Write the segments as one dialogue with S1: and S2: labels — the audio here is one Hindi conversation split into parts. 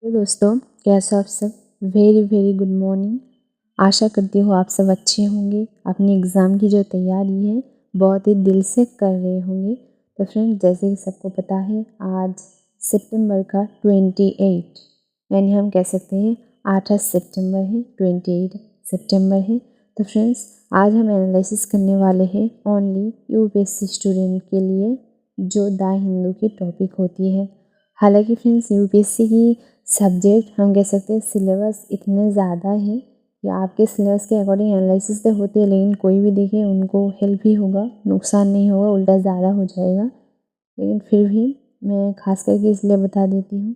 S1: तो दोस्तों, कैसे हो आप सब। Very very good morning. आशा करती हूँ आप सब अच्छे होंगे, अपनी एग्ज़ाम की जो तैयारी है बहुत ही दिल से कर रहे होंगे। तो फ्रेंड्स, जैसे कि सबको पता है आज सितंबर का 28 यानी हम कह सकते हैं 8 सितंबर है, 28 सितंबर है। तो फ्रेंड्स, आज हम एनालिसिस करने वाले हैं ओनली यूपीएससी स्टूडेंट के लिए जो द हिंदू की टॉपिक होती है। हालांकि फ्रेंड्स, यूपीएससी की सब्जेक्ट हम कह सकते हैं सिलेबस इतने ज़्यादा है कि आपके सिलेबस के अकॉर्डिंग एनालिसिस तो होती है, लेकिन कोई भी देखे उनको हेल्प ही होगा, नुकसान नहीं होगा, उल्टा ज़्यादा हो जाएगा। लेकिन फिर भी मैं खास करके इसलिए बता देती हूँ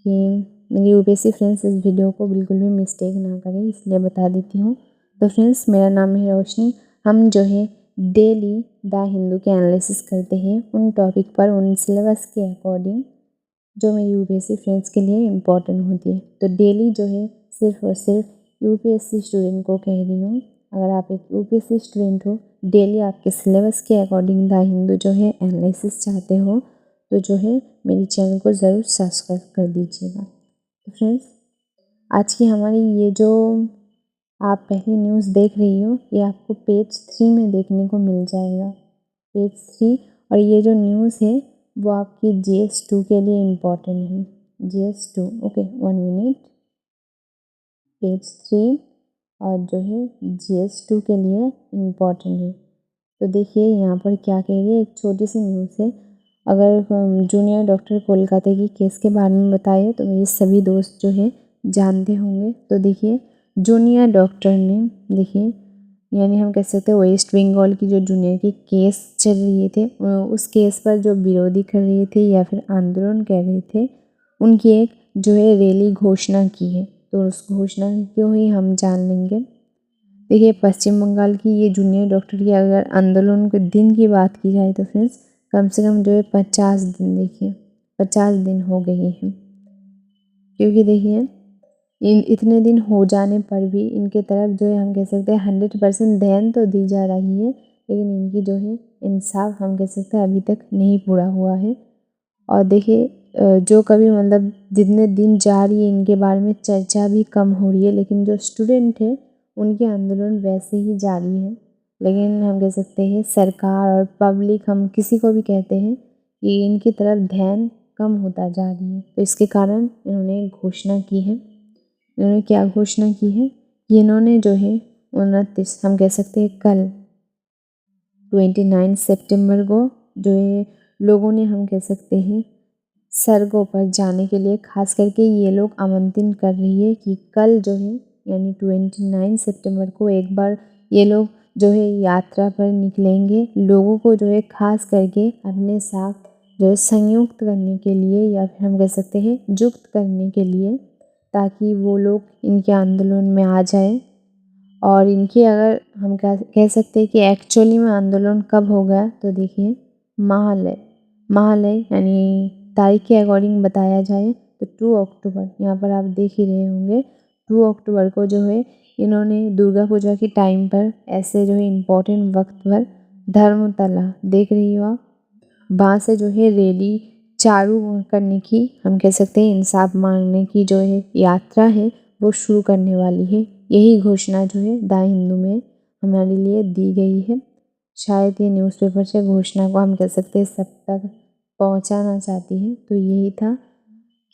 S1: कि मेरी यूपीएससी फ्रेंड्स इस वीडियो को बिल्कुल भी मिस्टेक ना करें, इसलिए बता देती हूँ। तो फ्रेंड्स, मेरा नाम है रोशनी। हम जो है डेली द हिंदू के एनालिसिस करते हैं उन टॉपिक पर, उन सिलेबस के अकॉर्डिंग जो मेरी यूपीएससी फ्रेंड्स के लिए इम्पॉर्टेंट होती है। तो डेली जो है सिर्फ और सिर्फ यूपीएससी स्टूडेंट को कह रही हूँ। अगर आप एक यूपीएससी स्टूडेंट हो, डेली आपके सिलेबस के अकॉर्डिंग द हिंदू जो है एनालिसिस चाहते हो, तो जो है मेरी चैनल को ज़रूर सब्सक्राइब कर दीजिएगा। तो फ्रेंड्स, आज की हमारी ये जो आप पहली न्यूज़ देख रही हो, ये आपको पेज 3 में देखने को मिल जाएगा, पेज 3। और ये जो न्यूज़ है वो आपकी GS2 के लिए इम्पॉर्टेंट है। GS2, okay, 1 minute. पेज 3 और जो है GS2 के लिए इम्पॉर्टेंट है। तो देखिए यहाँ पर क्या कह रही है, एक छोटी सी न्यूज़ है। अगर जूनियर डॉक्टर कोलकाता की केस के बारे में बताइए तो मेरे सभी दोस्त जो है जानते होंगे। तो देखिए, जूनियर डॉक्टर ने, देखिए यानी हम कह सकते हैं वेस्ट बंगाल की जो जूनियर की केस चल रही थे, उस केस पर जो विरोधी कर रहे थे या फिर आंदोलन कर रहे थे, उनकी एक जो है रैली घोषणा की है। तो उस घोषणा क्यों हुई हम जान लेंगे। देखिए, पश्चिम बंगाल की ये जूनियर डॉक्टर की अगर आंदोलन के दिन की बात की जाए तो फ्रेंड्स, कम से कम जो है 50 दिन, देखिए 50 दिन हो गए हैं। क्योंकि देखिए, इन इतने दिन हो जाने पर भी इनके तरफ जो है हम कह सकते हैं 100% ध्यान तो दी जा रही है, लेकिन इनकी जो है इंसाफ हम कह सकते हैं अभी तक नहीं पूरा हुआ है। और देखिए, जो कभी मतलब जितने दिन जा रही है इनके बारे में चर्चा भी कम हो रही है, लेकिन जो स्टूडेंट है उनके आंदोलन वैसे ही जारी है। लेकिन हम कह सकते हैं सरकार और पब्लिक, हम किसी को भी कहते हैं कि इनकी तरफ ध्यान कम होता जा रही है। तो इसके कारण इन्होंने एक घोषणा की है। इन्होंने क्या घोषणा की है कि इन्होंने जो है 29, हम कह सकते हैं कल 29 सितंबर को जो है लोगों ने, हम कह सकते हैं सड़कों पर जाने के लिए खास करके ये लोग आमंत्रित कर रही है कि कल जो है यानी 29 सितंबर को एक बार ये लोग जो है यात्रा पर निकलेंगे, लोगों को जो है खास करके अपने साथ जो है संयुक्त करने के लिए या फिर हम कह सकते हैं युक्त करने के लिए, ताकि वो लोग इनके आंदोलन में आ जाए। और इनकी अगर हम कह सकते हैं कि एक्चुअली में आंदोलन कब होगा, तो देखिए महालय, महालय यानी तारीख के अकॉर्डिंग बताया जाए तो 2 अक्टूबर, यहाँ पर आप देख ही रहे होंगे 2 अक्टूबर को जो है इन्होंने दुर्गा पूजा के टाइम पर ऐसे जो है इम्पोर्टेंट वक्त पर धर्मतला, देख रही हो आप, वहाँ से जो है रैली चालू करने की, हम कह सकते हैं इंसाफ मांगने की जो है यात्रा है वो शुरू करने वाली है। यही घोषणा जो है द हिंदू में हमारे लिए दी गई है। शायद ये न्यूज़पेपर से घोषणा को हम कह सकते हैं सब तक पहुंचाना चाहती है। तो यही था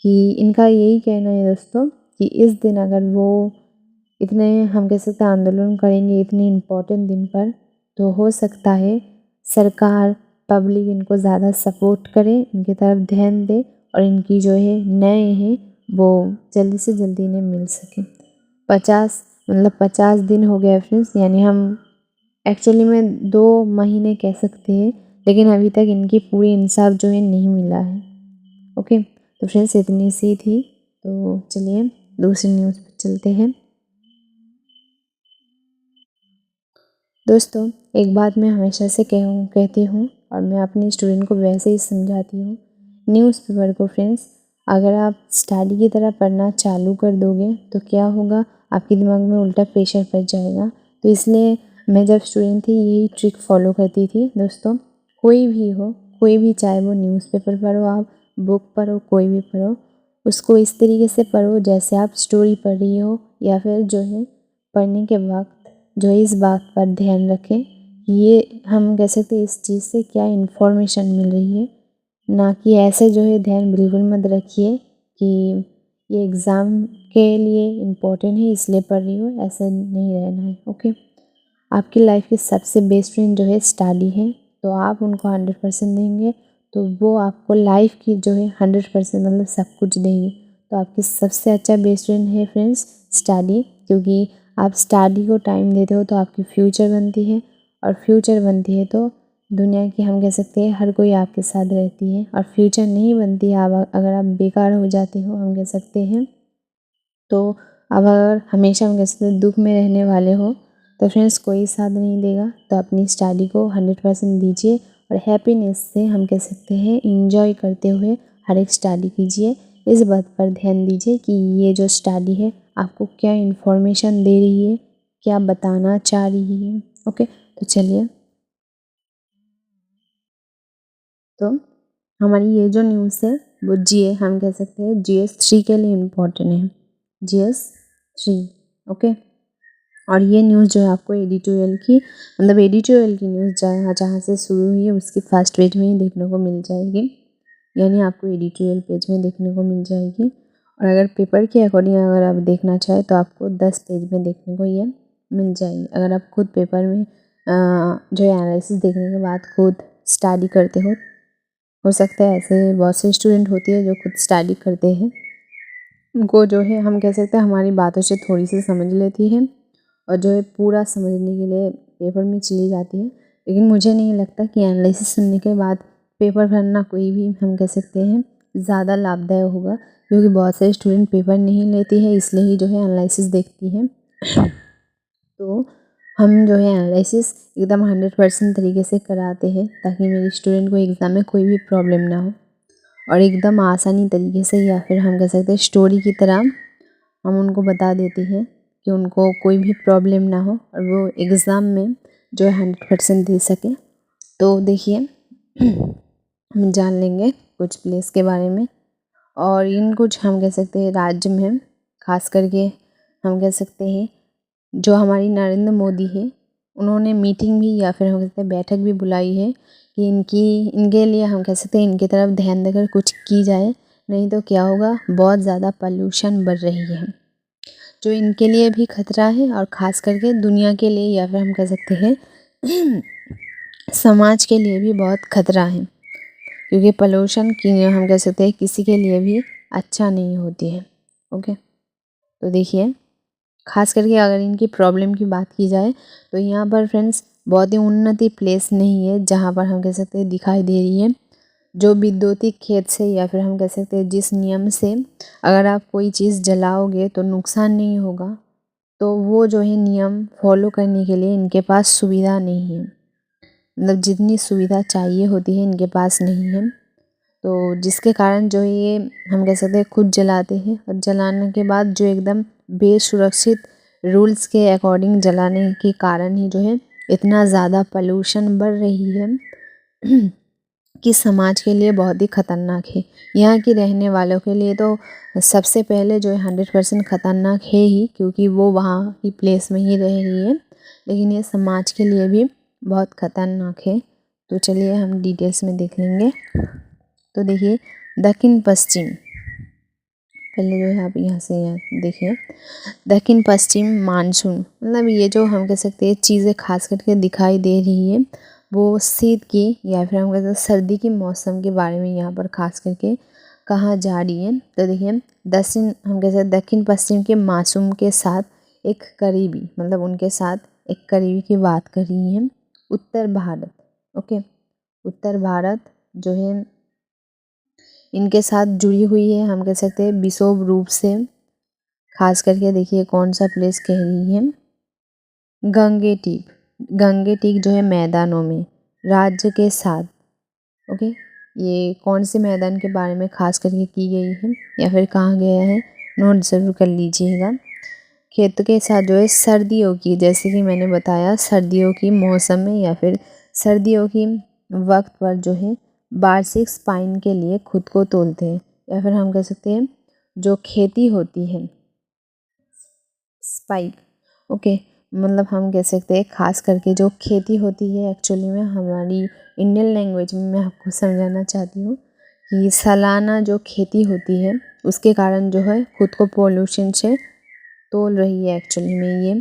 S1: कि इनका यही कहना है दोस्तों कि इस दिन अगर वो इतने, हम कह सकते हैं आंदोलन करेंगे इतने इम्पोर्टेंट दिन पर, तो हो सकता है सरकार पब्लिक इनको ज़्यादा सपोर्ट करे, इनकी तरफ ध्यान दे और इनकी जो है न्याय है वो जल्दी से जल्दी इन्हें मिल सके। 50 दिन हो गया फ्रेंड्स, यानी हम एक्चुअली में 2 महीने कह सकते हैं, लेकिन अभी तक इनकी पूरी इंसाफ जो है नहीं मिला है। ओके, तो फ्रेंड्स इतनी सी थी। तो चलिए दूसरी न्यूज़ पर चलते हैं। दोस्तों, एक बात मैं हमेशा से कहती हूँ और मैं अपने स्टूडेंट को वैसे ही समझाती हूँ, न्यूज़पेपर को फ्रेंड्स अगर आप स्टडी की तरह पढ़ना चालू कर दोगे तो क्या होगा, आपके दिमाग में उल्टा प्रेशर पड़ जाएगा। तो इसलिए मैं जब स्टूडेंट थी यही ट्रिक फॉलो करती थी दोस्तों। कोई भी हो, कोई भी, चाहे वो न्यूज़पेपर पढ़ो, आप बुक पढ़ो, कोई भी पढ़ो, उसको इस तरीके से पढ़ो जैसे आप स्टोरी पढ़ रही हो, या फिर जो है पढ़ने के वक्त जो है इस बात पर ध्यान रखें ये हम कह सकते हैं इस चीज़ से क्या इन्फॉर्मेशन मिल रही है, ना कि ऐसे जो है ध्यान बिल्कुल मत रखिए कि ये एग्ज़ाम के लिए इम्पोर्टेंट है इसलिए पढ़ रही हो, ऐसा नहीं रहना है। ओके, आपकी लाइफ की सबसे बेस्ट फ्रेंड जो है स्टडी है, तो आप उनको 100% देंगे तो वो आपको लाइफ की जो है 100% मतलब सब कुछ देंगे। तो आपकी सबसे अच्छा बेस्ट फ्रेंड है फ्रेंड्स स्टडी, क्योंकि आप स्टडी को टाइम देते हो तो आपकी फ्यूचर बनती है, और फ्यूचर बनती है तो दुनिया की हम कह सकते हैं हर कोई आपके साथ रहती है, और फ्यूचर नहीं बनती है आप अगर आप बेकार हो जाते हो हम कह सकते हैं, तो अब अगर हमेशा हम कह सकते हैं दुख में रहने वाले हो तो फ्रेंड्स कोई साथ नहीं देगा। तो अपनी स्टडी को 100% दीजिए, और हैप्पीनेस से हम कह सकते हैं इंजॉय करते हुए हर एक स्टडी कीजिए। इस बात पर ध्यान दीजिए कि ये जो स्टडी है आपको क्या इन्फॉर्मेशन दे रही है, क्या बताना चाह रही है। ओके, तो चलिए, तो हमारी ये जो न्यूज़ है वो जीए हम कह सकते हैं GS3 के लिए इम्पोर्टेंट है, GS3। ओके, और ये न्यूज़ जो है आपको एडिटोरियल की मतलब एडिटोरियल की न्यूज़ जहाँ जहाँ से शुरू हुई है उसकी फर्स्ट पेज में ही देखने को मिल जाएगी, यानी आपको एडिटोरियल पेज में देखने को मिल जाएगी। और अगर पेपर के अकॉर्डिंग अगर आप देखना चाहें तो आपको 10 पेज में देखने को ये मिल जाएगी। अगर आप खुद पेपर में जो है एनालिसिस देखने के बाद खुद स्टडी करते हो सकता है ऐसे बहुत से स्टूडेंट होती है जो खुद स्टडी करते हैं, उनको जो है हम कह सकते हैं हमारी बातों से थोड़ी सी समझ लेती है और जो है पूरा समझने के लिए पेपर में चली जाती है। लेकिन मुझे नहीं लगता कि एनालिसिस सुनने के बाद पेपर भरना कोई भी हम कह सकते हैं ज़्यादा लाभदायक होगा, क्योंकि बहुत सारे स्टूडेंट पेपर नहीं लेती है इसलिए ही जो है एनालिसिस देखती है। तो हम जो है एनालिसिस एकदम 100% तरीके से कराते हैं ताकि मेरे स्टूडेंट को एग्ज़ाम में कोई भी प्रॉब्लम ना हो, और एकदम आसानी तरीके से या फिर हम कह सकते हैं स्टोरी की तरह हम उनको बता देते हैं कि उनको कोई भी प्रॉब्लम ना हो और वो एग्ज़ाम में जो है 100% दे सके। तो देखिए हम जान लेंगे कुछ प्लेस के बारे में, और इन कुछ हम कह सकते हैं राज्य में खास करके हम कह सकते हैं जो हमारी नरेंद्र मोदी है उन्होंने मीटिंग भी या फिर हम कहते हैं बैठक भी बुलाई है कि इनके लिए हम कह सकते हैं इनकी तरफ ध्यान देकर कुछ की जाए, नहीं तो क्या होगा बहुत ज़्यादा पॉल्यूशन बढ़ रही है जो इनके लिए भी खतरा है और ख़ास करके दुनिया के लिए या फिर हम कह सकते हैं समाज के लिए भी बहुत खतरा है, क्योंकि पॉल्यूशन की हम कह सकते हैं किसी के लिए भी अच्छा नहीं होती है। ओके, तो देखिए खास करके अगर इनकी प्रॉब्लम की बात की जाए तो यहाँ पर फ्रेंड्स बहुत ही उन्नति प्लेस नहीं है जहाँ पर हम कह सकते हैं दिखाई दे रही है। जो विद्युतीय खेत से या फिर हम कह सकते हैं जिस नियम से अगर आप कोई चीज़ जलाओगे तो नुकसान नहीं होगा, तो वो जो है नियम फॉलो करने के लिए इनके पास सुविधा नहीं है, मतलब जितनी सुविधा चाहिए होती है इनके पास नहीं है। तो जिसके कारण जो है ये हम कह सकते हैं खुद जलाते हैं, और जलाने के बाद जो एकदम बेसुरक्षित रूल्स के अकॉर्डिंग जलाने के कारण ही जो है इतना ज़्यादा पॉल्यूशन बढ़ रही है कि समाज के लिए बहुत ही ख़तरनाक है। यहाँ के रहने वालों के लिए तो सबसे पहले जो है 100% ख़तरनाक है ही, क्योंकि वो वहाँ की प्लेस में ही रह रही है, लेकिन ये समाज के लिए भी बहुत ख़तरनाक है। तो चलिए हम डिटेल्स में देख लेंगे। तो देखिए दक्षिण पश्चिम, पहले जो है आप यहाँ से यहाँ देखिए दक्षिण पश्चिम मानसून, मतलब ये जो हम कह सकते हैं चीज़ें खास करके दिखाई दे रही है वो शीत की या फिर हम कहते हैं सर्दी के मौसम के बारे में यहाँ पर खास करके कहा जा रही है। तो देखिए हम कहते हैं दक्षिण पश्चिम के मानसून के साथ एक करीबी, मतलब उनके साथ एक करीबी की बात कर रही है उत्तर भारत। ओके, उत्तर भारत जो है इनके साथ जुड़ी हुई है हम कह सकते हैं विशुभ रूप से। खास करके देखिए कौन सा प्लेस कह रही है, गंगेटिक जो है मैदानों में राज्य के साथ। ओके, ये कौन से मैदान के बारे में खास करके की गई है या फिर कहा गया है, नोट ज़रूर कर लीजिएगा। खेत के साथ जो है सर्दियों की, जैसे कि मैंने बताया सर्दियों की मौसम में या फिर सर्दियों की वक्त पर जो है वार्षिक स्पाइन के लिए खुद को तोलते हैं, या फिर हम कह सकते हैं जो खेती होती है, स्पाइक, ओके, मतलब हम कह सकते हैं खास करके जो खेती होती है, एक्चुअली में हमारी इंडियन लैंग्वेज में मैं आपको समझाना चाहती हूँ कि सालाना जो खेती होती है उसके कारण जो है खुद को पोल्यूशन से तोल रही है एक्चुअली में ये,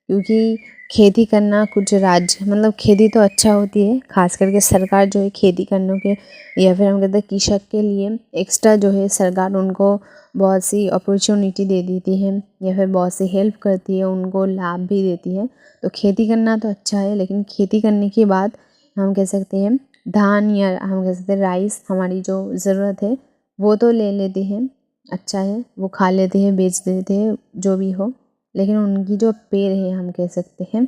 S1: क्योंकि खेती करना कुछ राज्य, मतलब खेती तो अच्छा होती है, खास करके सरकार जो है खेती करने के या फिर हम कहते हैं कृषक के लिए एक्स्ट्रा जो है सरकार उनको बहुत सी अपॉर्चुनिटी दे देती है या फिर बहुत सी हेल्प करती है, उनको लाभ भी देती है। तो खेती करना तो अच्छा है, लेकिन खेती करने के बाद हम कह सकते हैं धान या हम कह सकते हैं राइस, हमारी जो ज़रूरत है वो तो ले लेते हैं, अच्छा है, वो खा लेते हैं, बेच देते हैं, जो भी हो, लेकिन उनकी जो पेड़ है हम कह सकते हैं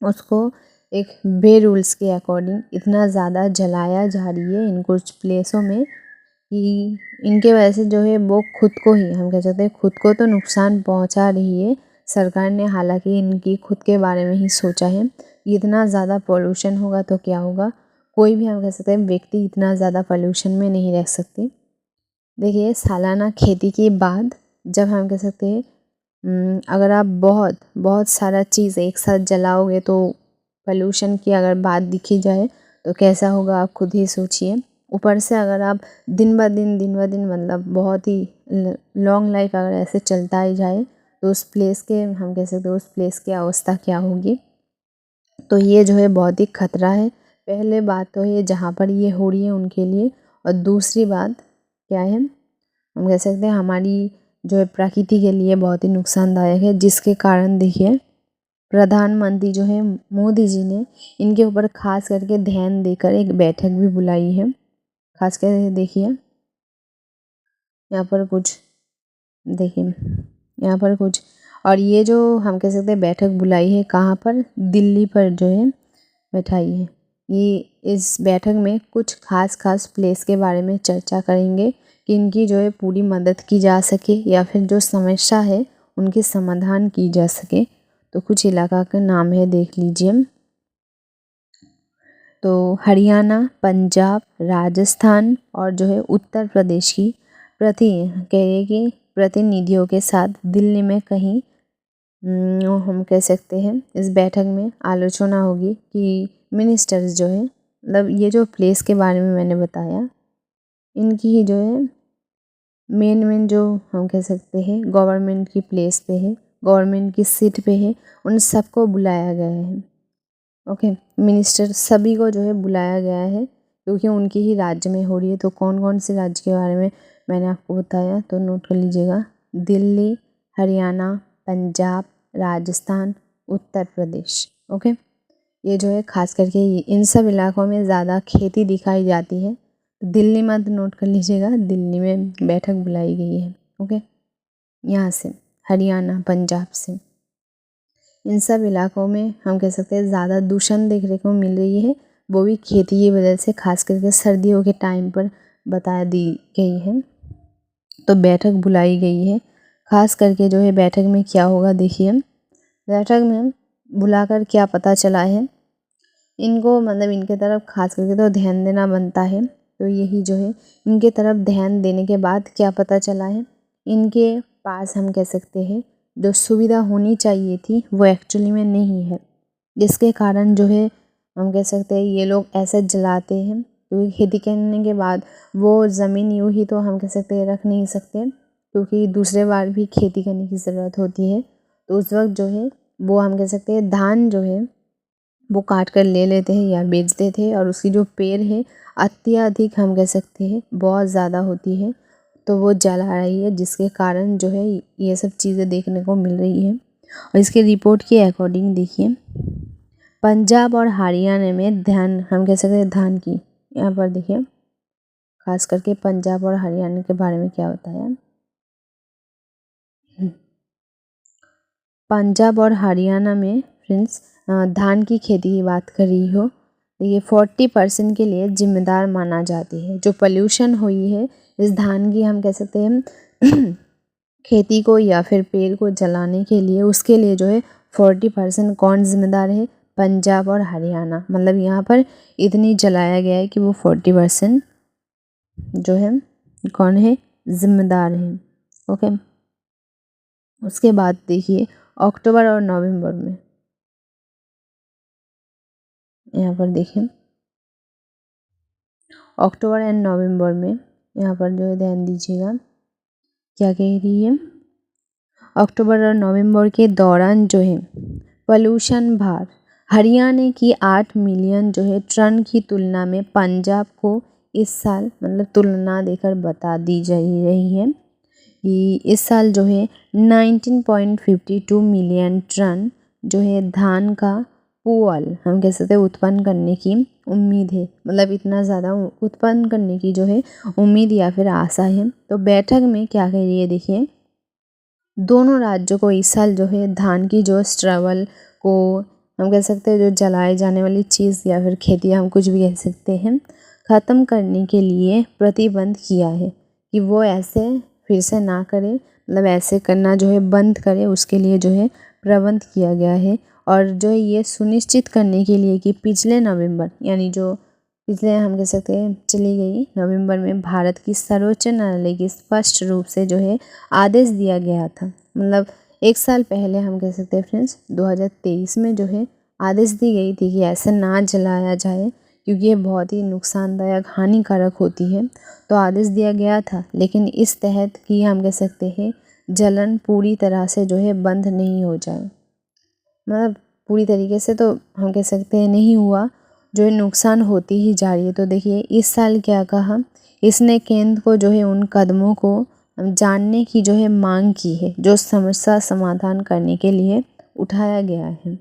S1: उसको एक बे रूल्स के अकॉर्डिंग इतना ज़्यादा जलाया जा रही है इन कुछ प्लेसों में कि इनके वजह से जो है वो खुद को ही हम कह सकते हैं खुद को तो नुकसान पहुंचा रही है। सरकार ने हालांकि इनकी खुद के बारे में ही सोचा है कि इतना ज़्यादा पोल्यूशन होगा तो क्या होगा, कोई भी हम कह सकते हैं व्यक्ति इतना ज़्यादा पोल्यूशन में नहीं रह सकती। देखिए सालाना खेती के बाद जब हम कह सकते हैं अगर आप बहुत बहुत सारा चीज़ एक साथ जलाओगे तो पोल्यूशन की अगर बात दिखी जाए तो कैसा होगा आप खुद ही सोचिए। ऊपर से अगर आप दिन ब दिन मतलब बहुत ही लॉन्ग लाइफ अगर ऐसे चलता ही जाए तो उस प्लेस के हम कह सकते हैं उस प्लेस की अवस्था क्या होगी। तो ये जो है बहुत ही खतरा है। पहले बात तो ये जहाँ पर ये हो रही है उनके लिए, और दूसरी बात क्या है, हम कह सकते हैं हमारी जो है प्रकृति के लिए बहुत ही नुकसानदायक है, जिसके कारण देखिए प्रधानमंत्री जो है मोदी जी ने इनके ऊपर खास करके ध्यान देकर एक बैठक भी बुलाई है। खास कर देखिए यहाँ पर कुछ, देखिए यहाँ पर कुछ, और ये जो हम कह सकते हैं बैठक बुलाई है कहाँ पर, दिल्ली पर जो है बैठाई है। ये इस बैठक में कुछ खास प्लेस के बारे में चर्चा करेंगे कि इनकी जो है पूरी मदद की जा सके या फिर जो समस्या है उनकी समाधान की जा सके। तो कुछ इलाका का नाम है, देख लीजिए। तो हरियाणा, पंजाब, राजस्थान और जो है उत्तर प्रदेश की कहिए कि प्रतिनिधियों के साथ दिल्ली में कहीं हम कह सकते हैं इस बैठक में आलोचना होगी कि मिनिस्टर्स जो है, मतलब ये जो प्लेस के बारे में मैंने बताया, इनकी ही जो है मेन जो हम कह सकते हैं गवर्नमेंट की प्लेस पे है, गवर्नमेंट की सीट पे है, उन सबको बुलाया गया है। ओके, मिनिस्टर सभी को जो है बुलाया गया है क्योंकि उनकी ही राज्य में हो रही है। तो कौन कौन से राज्य के बारे में मैंने आपको बताया, तो नोट कर लीजिएगा, दिल्ली, हरियाणा, पंजाब, राजस्थान, उत्तर प्रदेश। ओके, ये जो है खास करके इन सब इलाकों में ज़्यादा खेती दिखाई जाती है। दिल्ली मत नोट कर लीजिएगा, दिल्ली में बैठक बुलाई गई है। ओके, यहाँ से हरियाणा, पंजाब से, इन सब इलाकों में हम कह सकते हैं ज़्यादा दूषण देखने को मिल रही है, वो भी खेती की वजह से, खास करके सर्दियों के टाइम पर बता दी गई है। तो बैठक बुलाई गई है। खास करके जो है बैठक में क्या होगा, देखिए बैठक में बुलाकर क्या पता चला है, इनको मतलब इनके तरफ खास करके तो ध्यान देना बनता है। तो यही जो है इनके तरफ ध्यान देने के बाद क्या पता चला है, इनके पास हम कह सकते हैं जो सुविधा होनी चाहिए थी वो एक्चुअली में नहीं है, जिसके कारण जो है हम कह सकते हैं ये लोग ऐसे जलाते हैं क्योंकि खेती करने के बाद वो ज़मीन यूँ ही तो हम कह सकते हैं रख नहीं सकते, क्योंकि दूसरे बार भी खेती करने की ज़रूरत होती है। तो उस वक्त जो है वो हम कह सकते हैं धान जो है वो काट कर ले लेते हैं या बेच देते हैं, और उसकी जो पेड़ है अत्यधिक हम कह सकते हैं बहुत ज़्यादा होती है, तो वो जला रही है, जिसके कारण जो है ये सब चीज़ें देखने को मिल रही है। और इसके रिपोर्ट के अकॉर्डिंग देखिए पंजाब और हरियाणा में ध्यान हम कह सकते हैं धान की, यहाँ पर देखिए खास करके पंजाब और हरियाणा के बारे में क्या बताया, पंजाब और हरियाणा में फ्रेंड्स धान की खेती की बात कर रही हो, तो ये 40% के लिए जिम्मेदार माना जाती है। जो पोल्यूशन हुई है इस धान की हम कह सकते हैं खेती को या फिर पेड़ को जलाने के लिए, उसके लिए जो है 40% कौन जिम्मेदार है, पंजाब और हरियाणा। मतलब यहाँ पर इतनी जलाया गया है कि वो 40% जो है कौन है, जिम्मेदार है। ओके। उसके बाद देखिए अक्टूबर और नवंबर में, यहाँ पर देखिए अक्टूबर एंड नवंबर में यहाँ पर जो है ध्यान दीजिएगा क्या कह रही है। अक्टूबर और नवंबर के दौरान जो है पॉल्यूशन भार हरियाणा की 8 मिलियन जो है टन की तुलना में पंजाब को इस साल मतलब तुलना देकर बता दी जा रही है कि इस साल जो है 19.52 मिलियन टन जो है धान का पुअल हम कह सकते हैं उत्पन्न करने की उम्मीद है। मतलब इतना ज़्यादा उत्पन्न करने की जो है उम्मीद या फिर आशा है। तो बैठक में क्या कह रही है देखिए, दोनों राज्यों को इस साल जो है धान की जो स्ट्रगल को हम कह सकते हैं जो जलाए जाने वाली चीज़ या फिर खेती हम कुछ भी कह सकते हैं ख़त्म करने के लिए प्रतिबंध किया है कि वो ऐसे फिर से ना करे, मतलब ऐसे करना जो है बंद करे, उसके लिए जो है प्रबंध किया गया है। और जो ये सुनिश्चित करने के लिए कि पिछले नवंबर यानी जो पिछले हम कह सकते हैं चली गई नवंबर में भारत की सर्वोच्च न्यायालय की स्पष्ट रूप से जो है आदेश दिया गया था। मतलब एक साल पहले हम कह सकते हैं फ्रेंड्स 2023 में जो है आदेश दी गई थी कि ऐसा ना जलाया जाए क्योंकि ये बहुत ही नुकसानदायक हानिकारक होती है। तो आदेश दिया गया था, लेकिन इस तहत कि हम कह सकते हैं जलन पूरी तरह से जो है बंद नहीं हो जाए, मतलब पूरी तरीके से तो हम कह सकते हैं नहीं हुआ, जो है नुकसान होती ही जा रही है। तो देखिए इस साल क्या कहा, इसने केंद्र को जो है उन कदमों को जानने की जो है मांग की है जो समस्या समाधान करने के लिए उठाया गया है।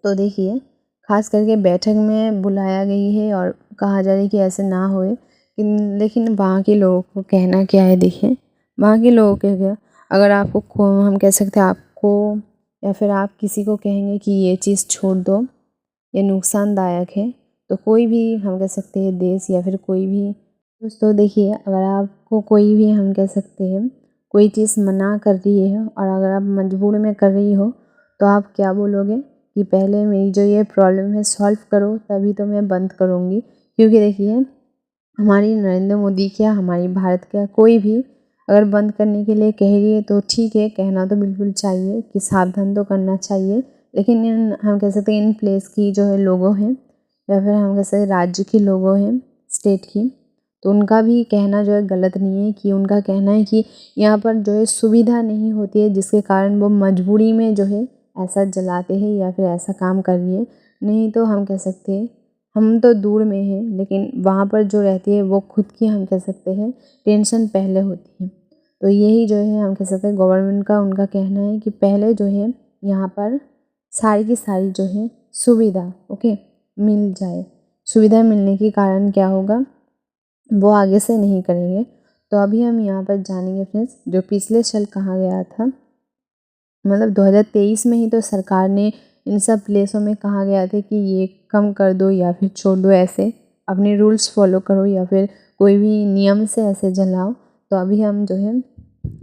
S1: तो देखिए खास करके बैठक में बुलाया गई है और कहा जा रहा है कि ऐसे ना होए, लेकिन वहाँ के लोगों को कहना क्या है देखिए, वहाँ के लोगों के क्या, अगर आपको हम कह सकते हैं आपको या फिर आप किसी को कहेंगे कि ये चीज़ छोड़ दो, ये नुकसानदायक है, तो कोई भी हम कह सकते हैं देश या फिर कोई भी दोस्तों देखिए अगर आपको कोई भी हम कह सकते हैं कोई चीज़ मना कर रही है और अगर आप मजबूर में कर रही हो तो आप क्या बोलोगे कि पहले मेरी जो ये प्रॉब्लम है सॉल्व करो तभी तो मैं बंद करूँगी। क्योंकि देखिए हमारी नरेंद्र मोदी क्या हमारी भारत का कोई भी अगर बंद करने के लिए कह रही है तो ठीक है, कहना तो बिल्कुल चाहिए कि सावधान तो करना चाहिए, लेकिन इन हम कह सकते हैं इन प्लेस की जो है लोगों हैं या फिर हम कह सकते हैं राज्य के लोगों हैं स्टेट की, तो उनका भी कहना जो है गलत नहीं है कि उनका कहना है कि यहाँ पर जो है सुविधा नहीं होती है जिसके कारण वो मजबूरी में जो है ऐसा जलाते हैं या फिर ऐसा काम कर रही है। नहीं तो हम कह सकते हैं हम तो दूर में हैं, लेकिन वहाँ पर जो रहती है वो खुद की हम कह सकते हैं टेंशन पहले होती है। तो यही जो है हम कह सकते हैं गवर्नमेंट का उनका कहना है कि पहले जो है यहाँ पर सारी की सारी जो है सुविधा ओके मिल जाए। सुविधा मिलने के कारण क्या होगा, वो आगे से नहीं करेंगे। तो अभी हम यहाँ पर जानेंगे फ्रेंड्स जो पिछले साल कहा गया था, मतलब 2023 में ही तो सरकार ने इन सब प्लेसों में कहा गया था कि ये कम कर दो या फिर छोड़ दो, ऐसे अपने रूल्स फॉलो करो या फिर कोई भी नियम से ऐसे जलाओ। तो अभी हम जो है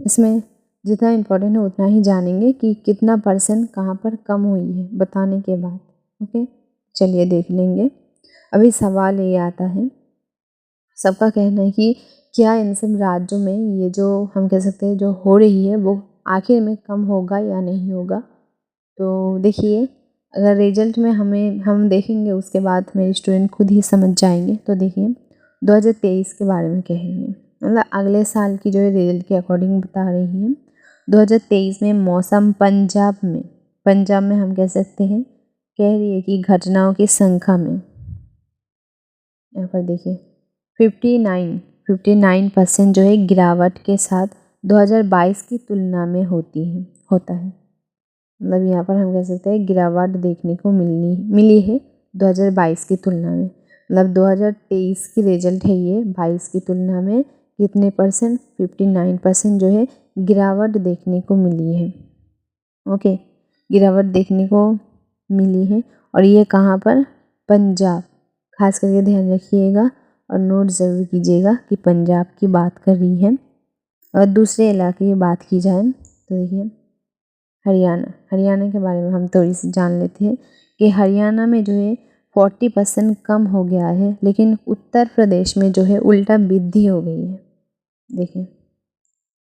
S1: इसमें जितना इम्पोर्टेंट है उतना ही जानेंगे कि कितना परसेंट कहाँ पर कम हुई है बताने के बाद। ओके चलिए देख लेंगे। अभी सवाल ये आता है, सबका कहना है कि क्या इन सब राज्यों में ये जो हम कह सकते हैं जो हो रही है वो आखिर में कम होगा या नहीं होगा। तो देखिए अगर रिजल्ट में हम देखेंगे उसके बाद मेरे स्टूडेंट खुद ही समझ जाएंगे। तो देखिए 2023 के बारे में कह रही है, मतलब अगले साल की जो है रिजल्ट के अकॉर्डिंग बता रही है। 2023 में मौसम पंजाब में हम कह सकते हैं कह रही है कि घटनाओं की संख्या में यहाँ पर देखिए 59% जो है गिरावट के साथ 2022 की तुलना में होता है। मतलब यहाँ पर हम कह सकते हैं गिरावट देखने को मिली है 2022 की तुलना में। मतलब 2023 की रिजल्ट है ये 22 की तुलना में कितने परसेंट 59% जो है गिरावट देखने को मिली है। ओके गिरावट देखने को मिली है और ये कहाँ पर, पंजाब। खास करके ध्यान रखिएगा और नोट ज़रूर कीजिएगा कि पंजाब की बात कर रही है। और दूसरे इलाके की बात की जाए तो देखिए हरियाणा के बारे में हम थोड़ी सी जान लेते हैं कि हरियाणा में जो है 40% कम हो गया है, लेकिन उत्तर प्रदेश में जो है उल्टा वृद्धि हो गई है। देखिए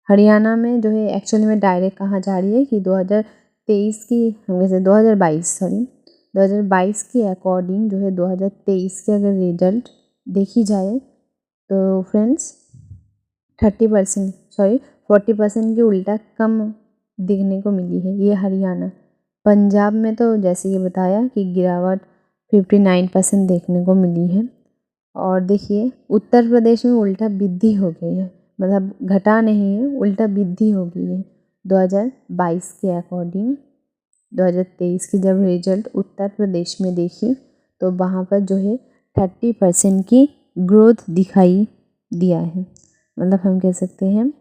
S1: हरियाणा में जो है एक्चुअली में डायरेक्ट कहा जा रही है कि 2023 की वैसे 2022 के अकॉर्डिंग जो है 2023 के अगर रिजल्ट देखी जाए तो फ्रेंड्स 40% के उल्टा कम दिखने को मिली है ये हरियाणा। पंजाब में तो जैसे ये बताया कि गिरावट 59% देखने को मिली है। और देखिए उत्तर प्रदेश में उल्टा वृद्धि हो गई है, मतलब घटा नहीं है, उल्टा वृद्धि हो गई है 2022 के अकॉर्डिंग। 2023 की जब रिजल्ट उत्तर प्रदेश में देखी तो वहाँ पर जो है 30% की ग्रोथ दिखाई दिया है, मतलब हम कह सकते हैं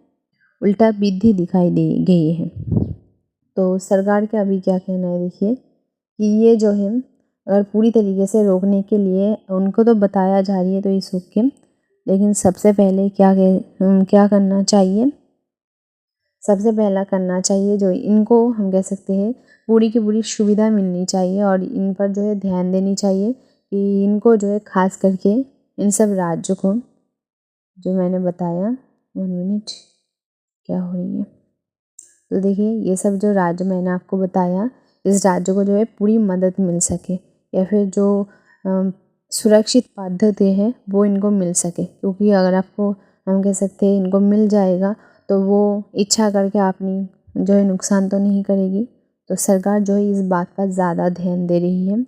S1: उल्टा वृद्धि दिखाई दे गई है। तो सरकार का अभी क्या कहना है, देखिए कि ये जो है अगर पूरी तरीके से रोकने के लिए उनको तो बताया जा रही है तो ये सूख के, लेकिन सबसे पहले क्या करना चाहिए, सबसे पहला करना चाहिए जो इनको हम कह सकते हैं पूरी की पूरी सुविधा मिलनी चाहिए और इन पर जो है ध्यान देनी चाहिए कि इनको जो है खास करके इन सब राज्यों को जो मैंने बताया 1 मिनट क्या हो रही है, तो देखिए ये सब जो राज्य मैंने आपको बताया इस राज्य को जो है पूरी मदद मिल सके या फिर जो सुरक्षित पद्धति है वो इनको मिल सके, क्योंकि अगर आपको हम कह सकते हैं इनको मिल जाएगा तो वो इच्छा करके अपनी जो है नुकसान तो नहीं करेगी। तो सरकार जो है इस बात पर ज़्यादा ध्यान दे रही है,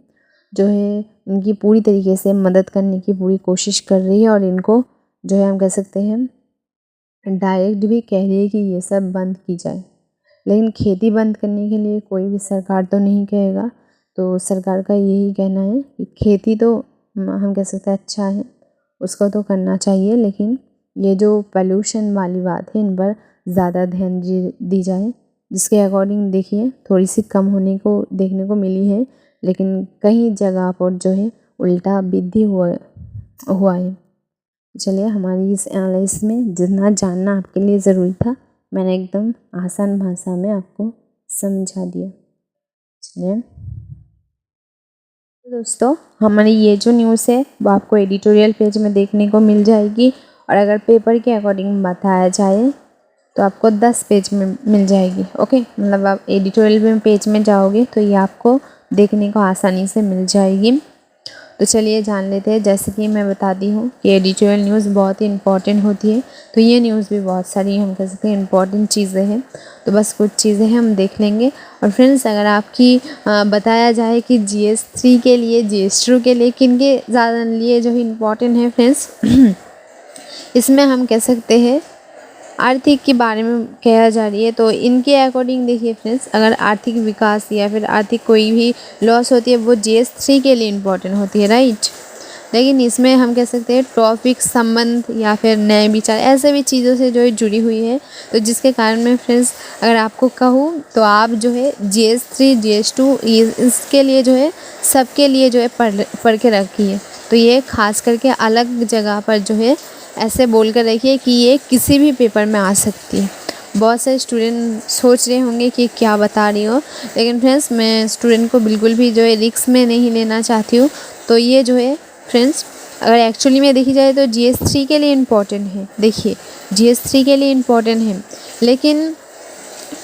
S1: जो है इनकी पूरी तरीके से मदद करने की पूरी कोशिश कर रही है और इनको जो है हम कह सकते हैं डायरेक्ट भी कह रही है कि ये सब बंद की जाए। लेकिन खेती बंद करने के लिए कोई भी सरकार तो नहीं कहेगा, तो सरकार का यही कहना है कि खेती तो हम कह सकते हैं अच्छा है, उसको तो करना चाहिए, लेकिन ये जो पोल्यूशन वाली बात है इन पर ज़्यादा ध्यान दी जाए, जिसके अकॉर्डिंग देखिए थोड़ी सी कम होने को देखने को मिली है, लेकिन कई जगह पर जो है उल्टा वृद्धि हुआ है। चलिए हमारी इस एनालिसिस में जितना जानना आपके लिए ज़रूरी था मैंने एकदम आसान भाषा में आपको समझा दिया। चलिए तो दोस्तों हमारी ये जो न्यूज़ है वो आपको एडिटोरियल पेज में देखने को मिल जाएगी और अगर पेपर के अकॉर्डिंग बताया जाए तो आपको 10 पेज में मिल जाएगी। ओके, मतलब आप एडिटोरियल पेज में जाओगे तो ये आपको देखने को आसानी से मिल जाएगी। तो चलिए जान लेते हैं। जैसे कि मैं बताती हूँ कि एडिटोरियल न्यूज़ बहुत ही इंपॉर्टेंट होती है, तो ये न्यूज़ भी बहुत सारी हम कह सकते हैं इंपॉर्टेंट चीज़ें हैं, तो बस कुछ चीज़ें हैं हम देख लेंगे। और फ्रेंड्स अगर आपकी बताया जाए कि GS3 के लिए GS2 के लिए किन के ज़्यादा लिए जो इम्पोर्टेंट है फ्रेंड्स इसमें हम कह सकते हैं आर्थिक के बारे में कहा जा रही है, तो इनके अकॉर्डिंग देखिए फ्रेंड्स अगर आर्थिक विकास या फिर आर्थिक कोई भी लॉस होती है वो GS3 के लिए इम्पोर्टेंट होती है, राइट। लेकिन इसमें हम कह सकते हैं टॉपिक संबंध या फिर नए विचार ऐसे भी चीज़ों से जो है जुड़ी हुई है, तो जिसके कारण में फ्रेंड्स अगर आपको कहूँ तो आप जो है GS3 GS2 इसके लिए जो है सबके लिए जो है पढ़ के रखिए। तो ये खास करके अलग जगह पर जो है ऐसे बोल कर रखिए कि ये किसी भी पेपर में आ सकती है। बहुत सारे स्टूडेंट सोच रहे होंगे कि क्या बता रही हो, लेकिन फ्रेंड्स मैं स्टूडेंट को बिल्कुल भी जो है रिस्क में नहीं लेना चाहती हूँ। तो ये जो है फ्रेंड्स अगर एक्चुअली में देखी जाए तो GS3 के लिए इम्पॉर्टेंट है, देखिए GS3 के लिए इम्पॉर्टेंट है, लेकिन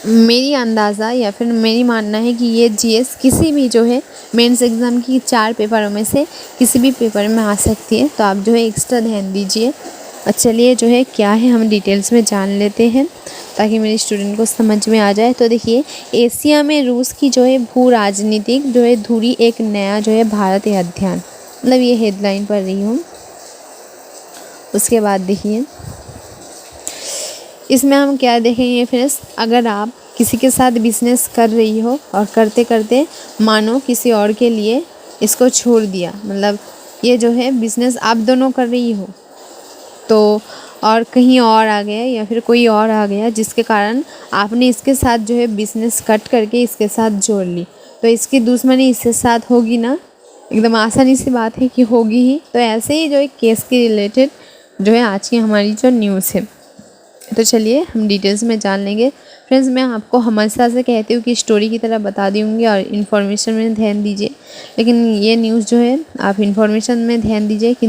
S1: मेरी अंदाज़ा या फिर मेरी मानना है कि ये GS किसी भी जो है मेंस एग्ज़ाम की 4 पेपरों में से किसी भी पेपर में आ सकती है, तो आप जो है एक्स्ट्रा ध्यान दीजिए। और चलिए जो है क्या है हम डिटेल्स में जान लेते हैं ताकि मेरे स्टूडेंट को समझ में आ जाए। तो देखिए एशिया में रूस की जो है भू राजनीतिक जो है धुरी एक नया जो है भारत अध्ययन, मतलब ये हेडलाइन पढ़ रही हूँ। उसके बाद देखिए इसमें हम क्या देखेंगे फ्रेंड्स, अगर आप किसी के साथ बिजनेस कर रही हो और करते करते मानो किसी और के लिए इसको छोड़ दिया, मतलब ये जो है बिज़नेस आप दोनों कर रही हो तो और कहीं और आ गया या फिर कोई और आ गया जिसके कारण आपने इसके साथ जो है बिज़नेस कट करके इसके साथ जोड़ ली, तो इसकी दुश्मनी इसके साथ होगी ना, एकदम आसानी सी बात है कि होगी ही। तो ऐसे ही जो है केस के रिलेटेड जो है आज की हमारी जो न्यूज़ है, तो चलिए हम डिटेल्स में जान लेंगे। फ्रेंड्स मैं आपको हमेशा से कहती हूँ कि स्टोरी की तरह बता दूँगी और इन्फॉर्मेशन में ध्यान दीजिए, लेकिन ये न्यूज़ जो है आप इन्फॉर्मेशन में ध्यान दीजिए कि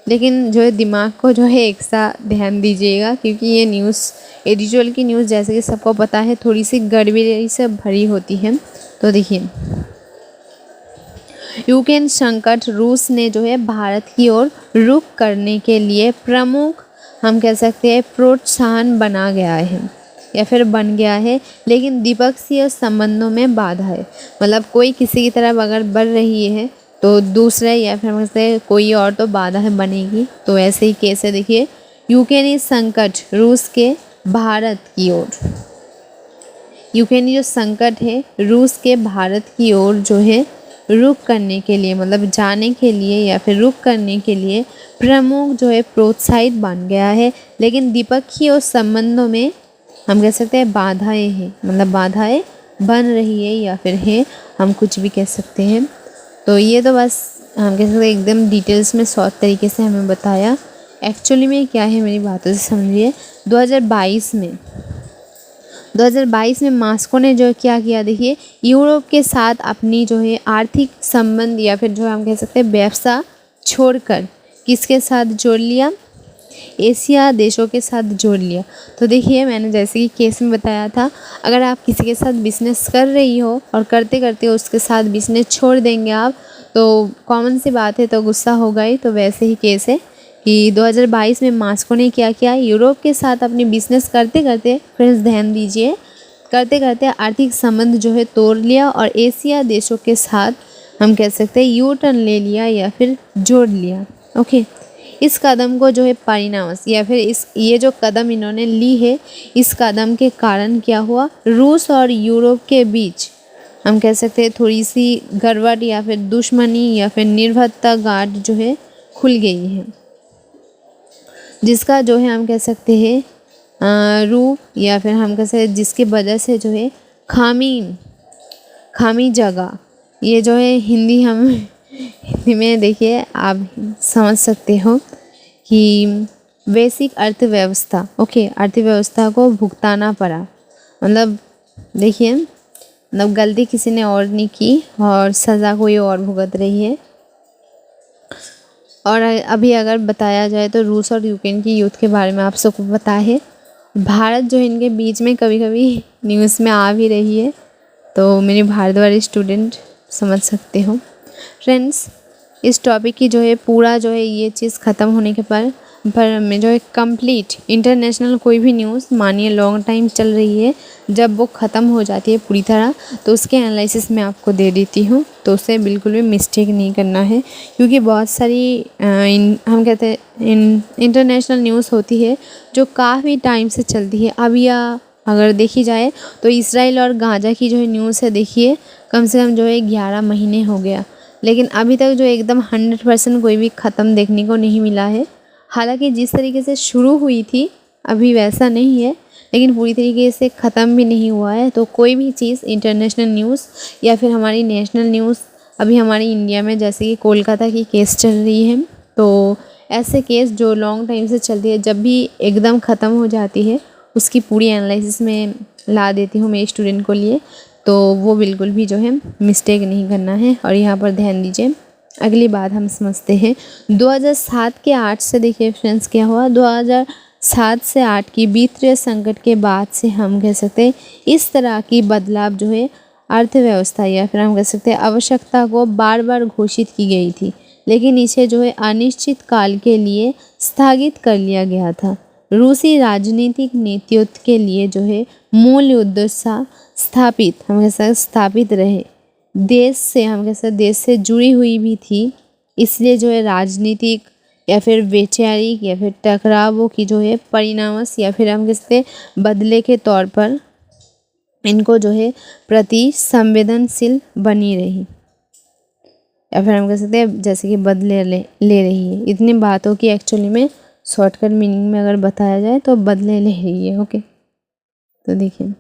S1: लेकिन जो है दिमाग को जो है एक सा ध्यान दीजिएगा, क्योंकि ये न्यूज़ एडिटोरियल की न्यूज़ जैसे कि सबको पता है थोड़ी सी गड़बड़ी से भरी होती है। तो देखिए, यूक्रेन संकट, रूस ने जो है भारत की ओर रुख करने के लिए प्रमुख, हम कह सकते हैं, प्रोत्साहन बना गया है या फिर बन गया है, लेकिन द्विपक्षीय संबंधों में बाधा है। मतलब कोई किसी की तरफ अगर बढ़ रही है तो दूसरे या फिर हम कहते हैं कोई और तो बाधा है बनेगी। तो ऐसे ही केस है। देखिए, यूक्रेनी संकट, रूस के भारत की ओर, यूक्रेनी जो संकट है रूस के भारत की ओर जो है रुख करने के लिए, मतलब जाने के लिए या फिर रुख करने के लिए प्रमुख जो है प्रोत्साहित बन गया है, लेकिन द्विपक्षीय संबंधों में हम कह सकते हैं बाधाएं हैं, मतलब बाधाएं बन रही है या फिर है, हम कुछ भी कह सकते हैं। तो ये तो बस हम कह सकते हैं एकदम डिटेल्स में शॉर्ट तरीके से हमें बताया। एक्चुअली में क्या है मेरी बातों से समझिए। 2022 में मॉस्को ने जो क्या किया, देखिए, यूरोप के साथ अपनी जो है आर्थिक संबंध या फिर जो हम कह सकते हैं व्यवसाय छोड़कर किसके साथ जोड़ लिया, एशिया देशों के साथ जोड़ लिया। तो देखिए, मैंने जैसे कि केस में बताया था, अगर आप किसी के साथ बिजनेस कर रही हो और करते करते उसके साथ बिजनेस छोड़ देंगे आप, तो कॉमन सी बात है, तो गुस्सा होगा ही। तो वैसे ही केस है कि 2022 में मॉस्को ने क्या किया, यूरोप के साथ अपनी बिजनेस करते करते, फ्रेंड्स ध्यान दीजिए, करते करते आर्थिक संबंध जो है तोड़ लिया और एशिया देशों के साथ हम कह सकते हैं यू टर्न ले लिया या फिर जोड़ लिया। ओके, इस कदम को जो है परिणाम या फिर ये जो कदम इन्होंने ली है, इस कदम के कारण क्या हुआ, रूस और यूरोप के बीच हम कह सकते हैं थोड़ी सी गड़बड़ या फिर दुश्मनी या फिर निर्भरता गांठ जो है खुल गई है, जिसका जो है हम कह सकते हैं रूप या फिर हम कह सकते हैं जिसकी वजह से जो है खामी जगह, ये जो है हिंदी में देखिए आप समझ सकते हो कि बेसिक अर्थव्यवस्था, ओके, अर्थव्यवस्था को भुगताना पड़ा। मतलब देखिए, मतलब गलती किसी ने और नहीं की और सज़ा कोई और भुगत रही है। और अभी अगर बताया जाए तो रूस और यूक्रेन की युद्ध के बारे में आप सबको पता है, भारत जो है इनके बीच में कभी कभी न्यूज़ में आ भी रही है। तो मेरे भारत वाले स्टूडेंट समझ सकते हो। फ्रेंड्स, इस टॉपिक की जो है पूरा जो है ये चीज़ ख़त्म होने के पर मैं जो है कंप्लीट इंटरनेशनल कोई भी न्यूज़ मानिए लॉन्ग टाइम चल रही है, जब वो ख़त्म हो जाती है पूरी तरह, तो उसके एनालिसिस मैं आपको दे देती हूँ। तो उससे बिल्कुल भी मिस्टेक नहीं करना है, क्योंकि बहुत सारी हम कहते हैं इंटरनेशनल न्यूज़ होती है जो काफ़ी टाइम से चलती है। अब या अगर देखी जाए तो इसराइल और गाज़ा की जो है न्यूज़ है, देखिए कम से कम जो है 11 महीने हो गया, लेकिन अभी तक जो एकदम 100% कोई भी ख़त्म देखने को नहीं मिला है। हालांकि जिस तरीके से शुरू हुई थी अभी वैसा नहीं है, लेकिन पूरी तरीके से ख़त्म भी नहीं हुआ है। तो कोई भी चीज़ इंटरनेशनल न्यूज़ या फिर हमारी नेशनल न्यूज़, अभी हमारी इंडिया में जैसे कि कोलकाता की केस चल रही है, तो ऐसे केस जो लॉन्ग टाइम से चलती है, जब भी एकदम ख़त्म हो जाती है उसकी पूरी एनालिसिस में ला देती हूँ मेरे स्टूडेंट को लिए। तो वो बिल्कुल भी जो है मिस्टेक नहीं करना है। और यहाँ पर ध्यान दीजिए, अगली बात हम समझते हैं 2007 के 8 से। देखिए फ्रेंड्स, क्या हुआ 2007 से 8 की वित्तीय संकट के बाद से हम कह सकते हैं इस तरह की बदलाव जो है अर्थव्यवस्था या फिर हम कह सकते हैं आवश्यकता को बार बार घोषित की गई थी, लेकिन इसे जो है अनिश्चित काल के लिए स्थगित कर लिया गया था। रूसी राजनीतिक नेतृत्व के लिए जो है मूल उद्देश्य स्थापित रहे, देश से हम कह सकते देश से जुड़ी हुई भी थी, इसलिए जो है राजनीतिक या फिर वैचारिक या फिर टकरावों की जो है परिणामस या फिर हम कह सकते बदले के तौर पर इनको जो है प्रति संवेदनशील बनी रही, या फिर हम कह सकते हैं जैसे कि बदले ले रही है। इतनी बातों की एक्चुअली में शॉर्टकट मीनिंग में अगर बताया जाए तो बदले ले रही है। ओके, तो देखिए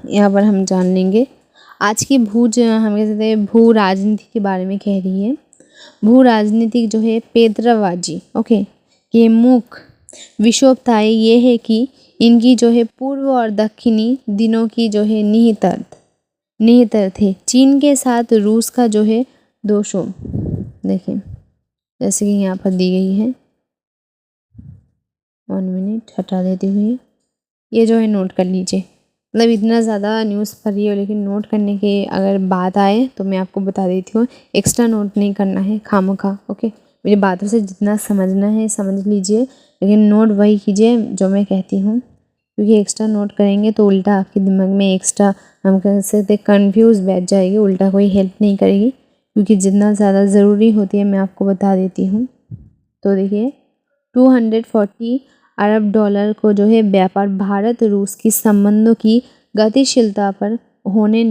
S1: यहाँ पर हम जान लेंगे आज की हम कह सकते हैं भू राजनीति के बारे में कह रही है। भू राजनीतिक जो है पेदराबाजी, ओके, ये मुख्य विशेषताएं ये है कि इनकी जो है पूर्व और दक्षिणी दिनों की जो है निहितर थे। चीन के साथ रूस का जो है 200 देखिए जैसे कि यहाँ पर दी गई है, 1 मिनट हटा देती हुई, ये जो है नोट कर लीजिए। मतलब इतना ज़्यादा न्यूज़ पढ़ी हो, लेकिन नोट करने की अगर बात आए तो मैं आपको बता देती हूँ, एक्स्ट्रा नोट नहीं करना है खामखा। ओके, मेरी बातों से जितना समझना है समझ लीजिए, लेकिन नोट वही कीजिए जो मैं कहती हूँ, क्योंकि एक्स्ट्रा नोट करेंगे तो उल्टा आपके दिमाग में एक्स्ट्रा हम कह सकते कन्फ्यूज़ बैठ जाएगी, उल्टा कोई हेल्प नहीं करेगी, क्योंकि जितना ज़्यादा ज़रूरी होती है मैं आपको बता देती हूँ। तो देखिए 240 अरब डॉलर को जो है व्यापार भारत रूस की संबंधों की गतिशीलता पर होने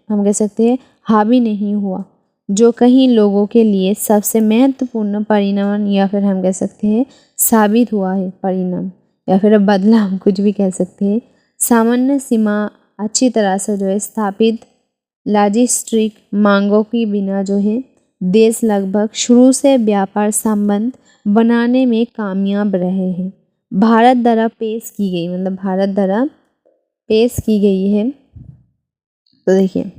S1: हम कह सकते हैं हावी नहीं हुआ, जो कई लोगों के लिए सबसे महत्वपूर्ण परिणाम या फिर हम कह सकते हैं साबित हुआ है, परिणाम या फिर बदला हम कुछ भी कह सकते हैं। सामान्य सीमा अच्छी तरह से जो है स्थापित लॉजिस्टिक मांगों के बिना जो है देश लगभग शुरू से व्यापार संबंध बनाने में कामयाब रहे हैं। भारत द्वारा पेश की गई, मतलब भारत द्वारा पेश की गई है। तो देखिए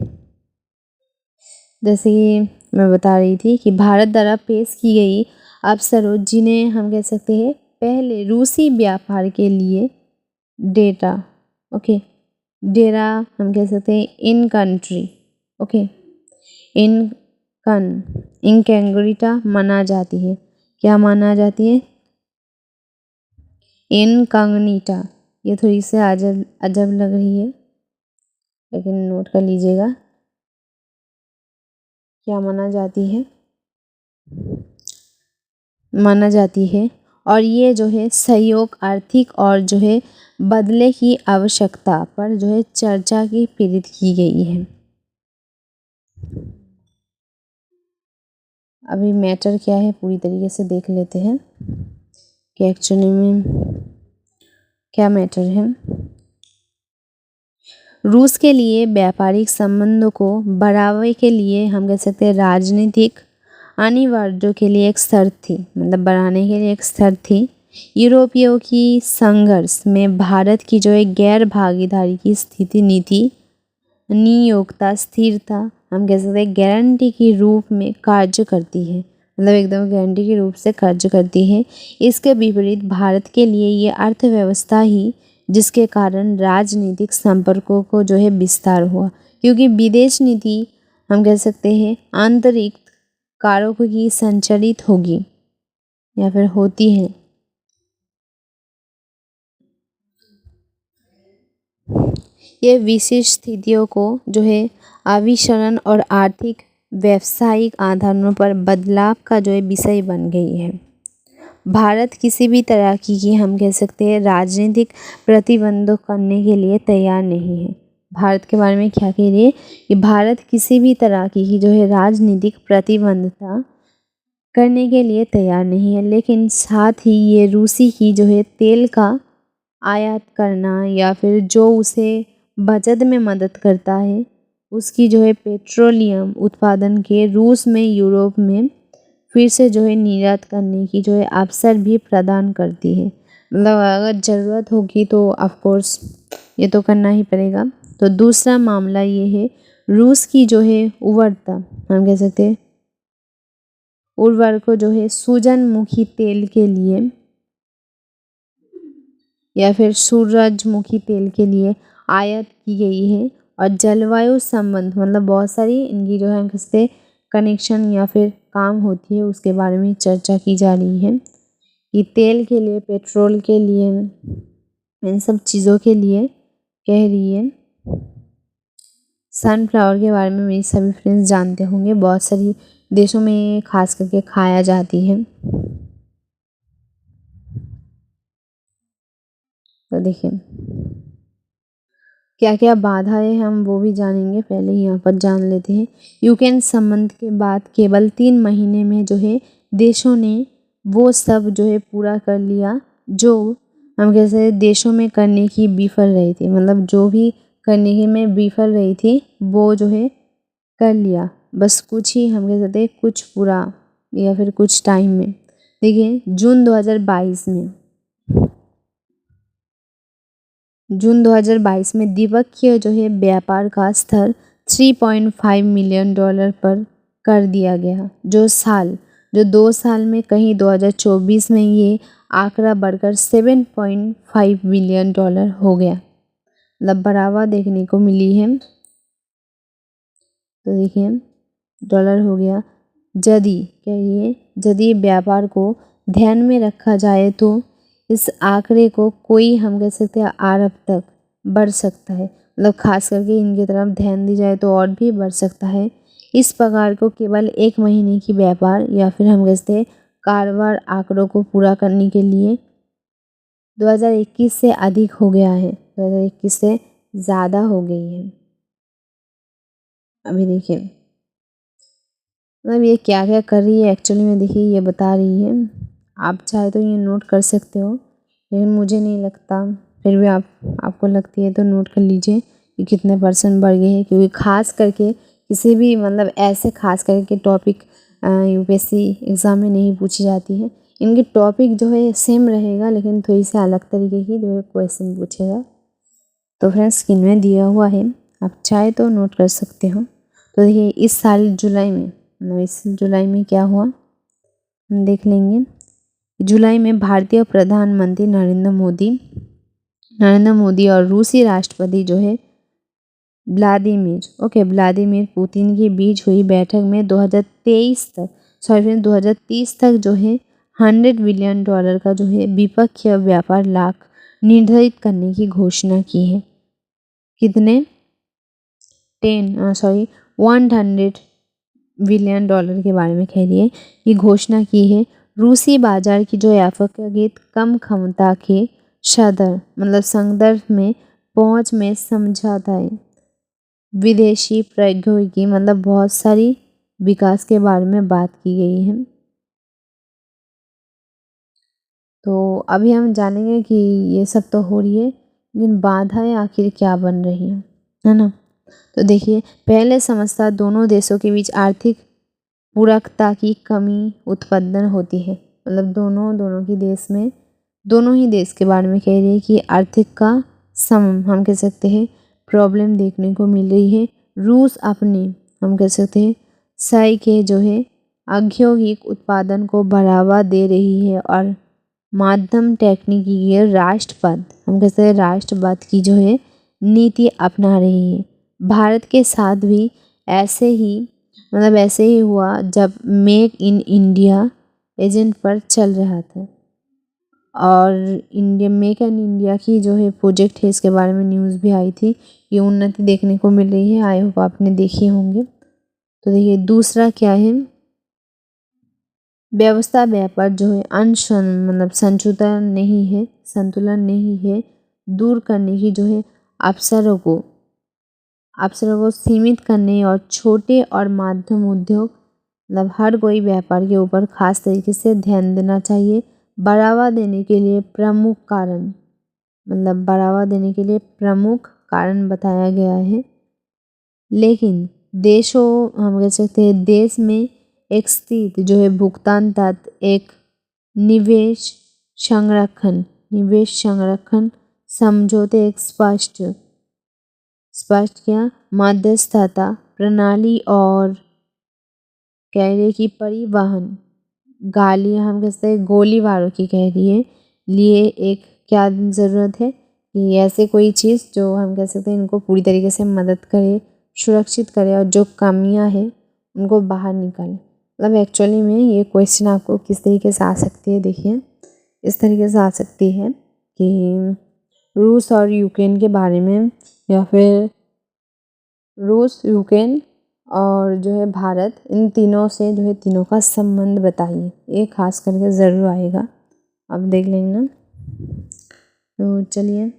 S1: जैसे कि मैं बता रही थी कि भारत द्वारा पेश की गई अवसरों, जिन्हें हम कह सकते हैं पहले रूसी व्यापार के लिए डेटा, ओके, डेरा हम कह सकते हैं इन कंट्री, ओके, इन इनकैंग्रिटा माना जाती है। क्या माना जाती है? इनकॉग्निटा। ये थोड़ी सी अजब अजब लग रही है, लेकिन नोट कर लीजिएगा क्या माना जाती है, माना जाती है। और ये जो है सहयोग, आर्थिक और जो है बदले की आवश्यकता पर जो है चर्चा की प्रेरित की गई है। अभी मैटर क्या है पूरी तरीके से देख लेते हैं कि एक्चुअली में क्या मैटर है। रूस के लिए व्यापारिक संबंधों को बढ़ावे के लिए हम कह सकते हैं राजनीतिक अनिवार्यों के लिए एक शर्त थी, मतलब बढ़ाने के लिए एक शर्त थी। यूरोपियों की संघर्ष में भारत की जो है गैर भागीदारी की स्थिति नीति नियोक्ता स्थिरता हम कह सकते हैं गारंटी के रूप में कार्य करती है, मतलब एकदम गारंटी के रूप से कार्य करती है। इसके विपरीत भारत के लिए ये अर्थव्यवस्था ही, जिसके कारण राजनीतिक संपर्कों को जो है विस्तार हुआ, क्योंकि विदेश नीति हम कह सकते हैं आंतरिक कारकों की संचालित होगी या फिर होती है। ये विशेष स्थितियों को जो है आविष्करण और आर्थिक व्यावसायिक आधारों पर बदलाव का जो है विषय बन गई है। भारत किसी भी तरह की हम कह सकते हैं राजनीतिक प्रतिबंधों करने के लिए तैयार नहीं है। भारत के बारे में क्या कह रही है कि भारत किसी भी तरह की जो है राजनीतिक प्रतिबंधता करने के लिए तैयार नहीं है, लेकिन साथ ही ये रूसी की जो है तेल का आयात करना या फिर जो उसे बचत में मदद करता है, उसकी जो है पेट्रोलियम उत्पादन के रूस में यूरोप में फिर से जो है निर्यात करने की जो है अवसर भी प्रदान करती है। मतलब अगर ज़रूरत होगी तो ऑफ कोर्स ये तो करना ही पड़ेगा। तो दूसरा मामला ये है रूस की जो है उर्वरता, हम कह सकते हैं उर्वरकों जो है सूरजमुखी तेल के लिए या फिर सूरजमुखी तेल के लिए आयात की गई है। और जलवायु संबंध, मतलब बहुत सारी इनकी जो है हम कहते कनेक्शन या फिर काम होती है, उसके बारे में चर्चा की जा रही है कि तेल के लिए, पेट्रोल के लिए, इन सब चीज़ों के लिए कह रही है। सनफ्लावर के बारे में मेरी सभी फ्रेंड्स जानते होंगे, बहुत सारी देशों में खास करके खाया जाती है। तो देखिए क्या क्या बाधाएं हम वो भी जानेंगे, पहले ही यहाँ पर जान लेते हैं। यूक्रेन संबंध के बाद केवल 3 महीने में जो है देशों ने वो सब जो है पूरा कर लिया जो हम कैसे देशों में करने की विफल रही थी, मतलब जो भी करने की में विफल रही थी वो जो है कर लिया, बस कुछ ही हम कह सकते हैं कुछ पूरा या फिर कुछ टाइम में। देखिए जून 2022 में द्विपक्षीय जो है व्यापार का स्तर $3.5 मिलियन पर कर दिया गया। जो 2 साल में कहीं 2024 में ये आंकड़ा बढ़कर $7.5 बिलियन हो गया, मतलब बढ़ावा देखने को मिली है। तो देखिए डॉलर हो गया। यदि व्यापार को ध्यान में रखा जाए तो इस आंकड़े को कोई हम कह सकते हैं अरब तक बढ़ सकता है, मतलब खास करके इनकी तरफ ध्यान दी जाए तो और भी बढ़ सकता है। इस प्रकार को केवल 1 महीने की व्यापार या फिर हम कहते हैं कारोबार आंकड़ों को पूरा करने के लिए 2021 से अधिक हो गया है, 2021 से ज़्यादा हो गई है। अभी देखिए मतलब ये क्या क्या कर रही है एक्चुअली में, देखिए ये बता रही है। आप चाहे तो ये नोट कर सकते हो, लेकिन मुझे नहीं लगता, फिर भी आपको लगती है तो नोट कर लीजिए कि कितने % बढ़ गए हैं। क्योंकि खास करके किसी भी मतलब ऐसे खास करके टॉपिक यूपीएससी एग्ज़ाम में नहीं पूछी जाती है। इनके टॉपिक जो है सेम रहेगा, लेकिन थोड़ी सी अलग तरीके की जो है क्वेश्चन पूछेगा। तो फ्रेंड्स स्क्रीन में दिया हुआ है, आप चाहे तो नोट कर सकते हो। तो देखिए इस साल जुलाई में क्या हुआ हम देख लेंगे। जुलाई में भारतीय प्रधानमंत्री नरेंद्र मोदी और रूसी राष्ट्रपति जो है व्लादिमीर पुतिन के बीच हुई बैठक में 2030 तक जो है $100 बिलियन का जो है द्विपक्षीय व्यापार लाख निर्धारित करने की घोषणा की है। कितने 100 बिलियन डॉलर के बारे में कह रही है, ये घोषणा की है। रूसी बाजार की जो अपेक्षाकृत कम क्षमता के संदर्भ में पहुंच में समझौता है। विदेशी प्रौद्योगिकी मतलब बहुत सारी विकास के बारे में बात की गई है। तो अभी हम जानेंगे कि ये सब तो हो रही है, लेकिन बाधाएं आखिर क्या बन रही है ना। तो देखिए पहले समझता दोनों देशों के बीच आर्थिक पूरकता की कमी उत्पन्न होती है, मतलब दोनों ही देश के बारे में कह रही है कि आर्थिक का हम कह सकते हैं प्रॉब्लम देखने को मिल रही है। रूस अपने हम कह सकते हैं साई के जो है औद्योगिक उत्पादन को बढ़ावा दे रही है और माध्यम तकनीकी के राष्ट्रवाद की जो है नीति अपना रही है। भारत के साथ भी ऐसे ही हुआ जब मेक इन इंडिया एजेंट पर चल रहा था, और मेक इन इंडिया की जो है प्रोजेक्ट है इसके बारे में न्यूज़ भी आई थी। ये उन्नति देखने को मिल रही है, आई होप आपने देखी होंगे। तो देखिए दूसरा क्या है, व्यवस्था व्यापार जो है संतुलन नहीं है दूर करने की जो है अवसरों को सीमित करने और छोटे और मध्यम उद्योग मतलब हर कोई व्यापार के ऊपर खास तरीके से ध्यान देना चाहिए। बढ़ावा देने के लिए प्रमुख कारण बताया गया है। लेकिन हम कह सकते हैं देश में एक स्थित जो है भुगतान तंत्र, एक निवेश संरक्षण समझौते, एक स्पष्ट क्या मध्यस्थता प्रणाली और कह रही है कि परिवहन हम कहते हैं गोलीबारों की कह रही है लिए एक क्या ज़रूरत है कि ऐसे कोई चीज़ जो हम कह सकते हैं इनको पूरी तरीके से मदद करे, सुरक्षित करे और जो कमियां हैं उनको बाहर निकाले। मतलब एक्चुअली में ये क्वेश्चन आपको किस तरीके से आ सकती है, देखिए इस तरीके से आ सकती है कि रूस और यूक्रेन के बारे में, या फिर रूस, यूक्रेन और जो है भारत, इन तीनों से जो है तीनों का संबंध बताइए। ये खास करके ज़रूर आएगा, अब देख लेंगे ना। तो चलिए